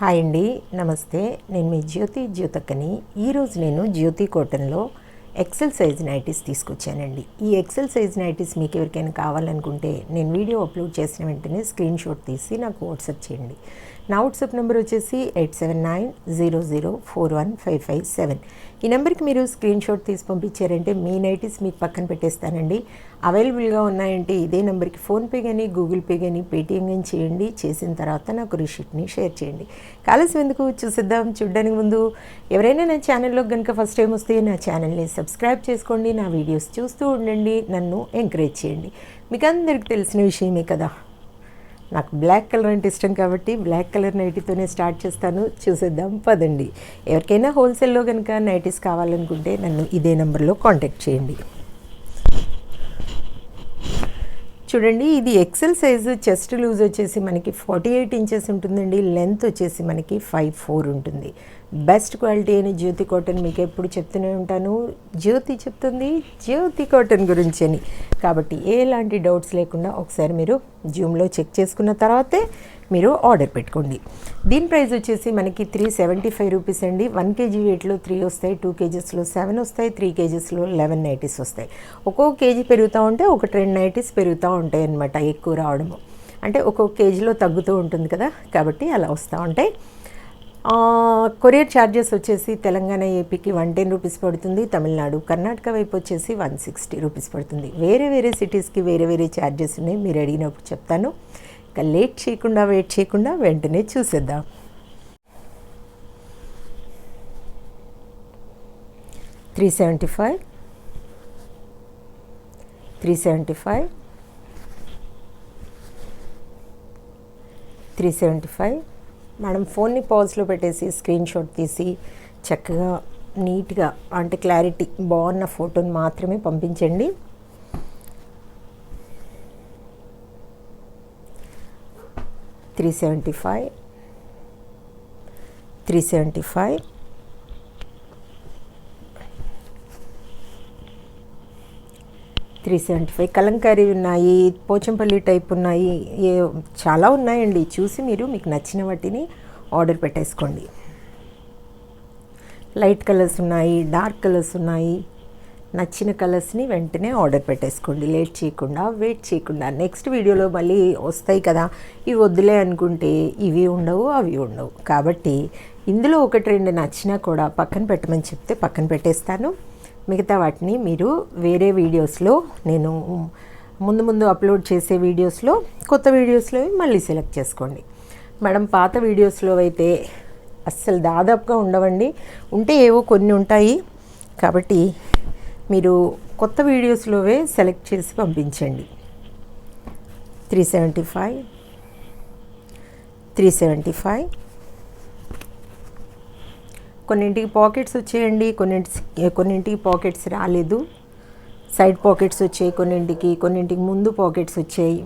Hi అండి, నమస్తే. నేను మీ జ్యోతక్కని. ఈరోజు నేను జ్యోతి కాటన్లో ఎక్సెల్ సైజ్ నైటీస్ తీసుకొచ్చానండి. ఈ ఎక్సెల్ సైజ్ నైటీస్ మీకు ఎవరికైనా కావాలనుకుంటే నేను వీడియో అప్లోడ్ చేసిన వెంటనే స్క్రీన్ షాట్ తీసి నాకు వాట్సాప్ చేయండి. నా వాట్సాప్ నెంబర్ వచ్చేసి 8790041557. ఈ నెంబర్కి మీరు స్క్రీన్ షాట్ తీసి పంపించారంటే మీ నైటీస్ మీకు పక్కన పెట్టేస్తానండి. అవైలబుల్గా ఉన్నాయంటే ఇదే నెంబర్కి ఫోన్పే కానీ గూగుల్ పే కానీ పేటిఎం కానీ చేయండి. చేసిన తర్వాత నాకు రిసిప్ట్ని షేర్ చేయండి. కాలేసి ఎందుకు చూసిద్దాం. చూడడానికి ముందు ఎవరైనా నా ఛానల్లో కనుక ఫస్ట్ టైం వస్తే నా ఛానల్ని సబ్స్క్రైబ్ చేసుకోండి. నా వీడియోస్ చూస్తూ ఉండండి, నన్ను ఎంకరేజ్ చేయండి. మీకు అందరికీ తెలిసిన విషయమే కదా, నాకు బ్లాక్ కలర్ అంటే ఇష్టం కాబట్టి బ్లాక్ కలర్ నైటీతోనే స్టార్ట్ చేస్తాను. చూసేద్దాం పదండి. ఎవరికైనా హోల్సేల్లో కనుక నైటీస్ కావాలనుకుంటే నన్ను ఇదే నెంబర్లో కాంటాక్ట్ చేయండి. చూడండి, ఇది ఎక్సెల్ సైజు. చెస్ట్ లూజ్ వచ్చేసి మనకి 48 ఇంచెస్ ఉంటుందండి. లెంత్ వచ్చేసి మనకి 5'4" ఉంటుంది. బెస్ట్ క్వాలిటీ అయిన జ్యోతి కాటన్ మీకు ఎప్పుడు చెప్తూనే ఉంటాను. జ్యోతి చెప్తుంది జ్యోతి కాటన్ గురించి అని. కాబట్టి ఎలాంటి డౌట్స్ లేకుండా ఒకసారి మీరు జూమ్లో చెక్ చేసుకున్న తర్వాతే మీరు ఆర్డర్ పెట్టుకోండి. దీని ప్రైస్ వచ్చేసి మనకి 375 రూపీస్ అండి. 1 kg వెయిట్లో 3 వస్తాయి, 2 kgsలో 7 వస్తాయి, 3 kgsలో 11 నైటీస్ వస్తాయి. ఒక్కొక్క కేజీ పెరుగుతూ ఉంటే ఒక 2 నైటీస్ పెరుగుతూ ఉంటాయి అన్నమాట. ఎక్కువ రావడము అంటే ఒక్కొక్క కేజీలో తగ్గుతూ ఉంటుంది కదా, కాబట్టి అలా వస్తూ ఉంటాయి. కొరియర్ ఛార్జెస్ వచ్చేసి తెలంగాణ ఏపీకి 110 రూపీస్ పడుతుంది. తమిళనాడు కర్ణాటక వైపు వచ్చేసి 160 రూపీస్ పడుతుంది. వేరే వేరే సిటీస్కి వేరే వేరే ఛార్జెస్ ఉన్నాయి. మీరు అడిగినప్పుడు చెప్తాను. ఇంకా వెయిట్ చేయకుండా వెంటనే చూసేద్దాం. $375 మేడం. ఫోన్ని పాజ్లో పెట్టేసి స్క్రీన్ షాట్ తీసి చక్కగా నీట్గా అంటే క్లారిటీ బాగున్న ఫోటోని మాత్రమే పంపించండి. $375 కలంకారీ ఉన్నాయి, పోచంపల్లి టైప్ ఉన్నాయి, చాలా ఉన్నాయండి. చూసి మీకు నచ్చిన వాటిని ఆర్డర్ పెట్టేసుకోండి. లైట్ కలర్స్ ఉన్నాయి, డార్క్ కలర్స్ ఉన్నాయి. నచ్చిన కలర్స్ని వెంటనే ఆర్డర్ పెట్టేసుకోండి. వెయిట్ చేయకుండా నెక్స్ట్ వీడియోలో మళ్ళీ వస్తాయి కదా, ఇవి వద్దులే అనుకుంటే ఇవి ఉండవు అవి ఉండవు. కాబట్టి ఇందులో 1-2 నచ్చినా కూడా పక్కన పెట్టమని చెప్తే పక్కన పెట్టేస్తాను. మిగతా వాటిని మీరు వేరే వీడియోస్లో నేను ముందు అప్లోడ్ చేసే వీడియోస్లో కొత్త వీడియోస్లో మళ్ళీ సెలెక్ట్ చేసుకోండి. మేడం, పాత వీడియోస్లో అయితే అస్సలు దాదాపుగా ఉండవండి. ఉంటే ఏవో కొన్ని ఉంటాయి. కాబట్టి మీరు కొత్త వీడియోస్లోవే సెలెక్ట్ చేసి పంపించండి. 375 కొన్నింటికి పాకెట్స్ వచ్చాయండి, కొన్నింటికి పాకెట్స్ రాలేదు. సైడ్ పాకెట్స్ వచ్చాయి కొన్నింటికి ముందు పాకెట్స్ వచ్చాయి.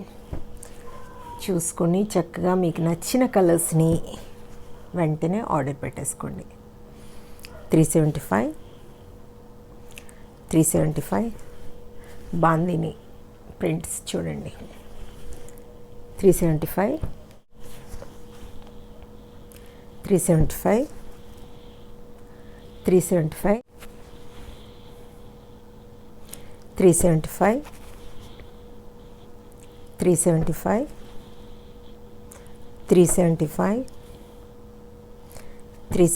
చూసుకొని చక్కగా మీకు నచ్చిన కలర్స్ని వెంటనే ఆర్డర్ పెట్టేసుకోండి. 375 బాందిని ప్రింట్స్ చూడండి. 375 375 375 375 375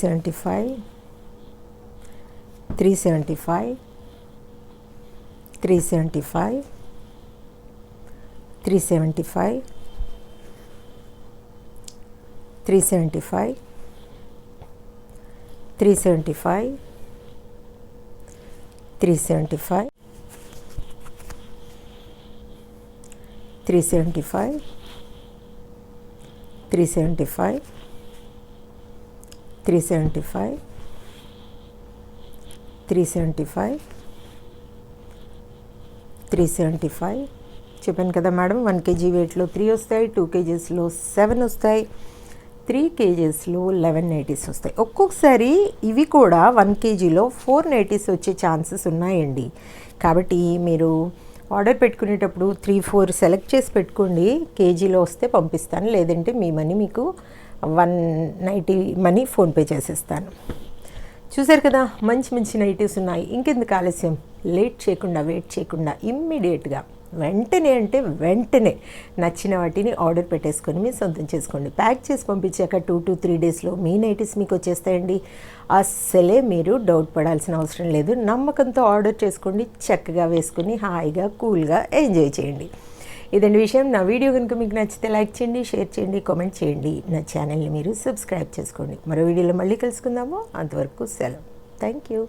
375 375 375 375 375 375 375 375 375 375 375 375 375 చెప్పాను కదా మేడం. 1 kg వెయిట్లో 3 వస్తాయి, 2 kgsలో 7 వస్తాయి, 3 kgsలో 11 నైటీస్ వస్తాయి. ఒక్కొక్కసారి ఇవి కూడా 1 kgలో 4 నైటీస్ వచ్చే ఛాన్సెస్ ఉన్నాయండి. కాబట్టి మీరు ఆర్డర్ పెట్టుకునేటప్పుడు 3-4 సెలెక్ట్ చేసి పెట్టుకోండి. కేజీలో వస్తే పంపిస్తాను, లేదంటే మీ మనీ మీకు 190 మనీ ఫోన్పే చేసేస్తాను. చూసారు కదా, మంచి మంచి నైటీస్ ఉన్నాయి. ఇంకెందుకు ఆలస్యం, వెయిట్ చేయకుండా ఇమ్మీడియట్గా వెంటనే నచ్చిన వాటిని ఆర్డర్ పెట్టేసుకొని మీ సొంతం చేసుకోండి. ప్యాక్ చేసి పంపించాక 2 to 3 డేస్లో మీ నైటీస్ మీకు వచ్చేస్తాయండి. అస్సలే మీరు డౌట్ పడాల్సిన అవసరం లేదు. నమ్మకంతో ఆర్డర్ చేసుకోండి, చక్కగా వేసుకొని హాయిగా కూల్గా ఎంజాయ్ చేయండి. ఇదండి విషయం. నా వీడియో కనుక మీకు నచ్చితే లైక్ చేయండి, షేర్ చేయండి, కామెంట్ చేయండి. నా ఛానల్ని మీరు సబ్స్క్రైబ్ చేసుకోండి. మరో వీడియోలో మళ్ళీ కలుసుకుందాము. అంతవరకు సెలవు. Thank you.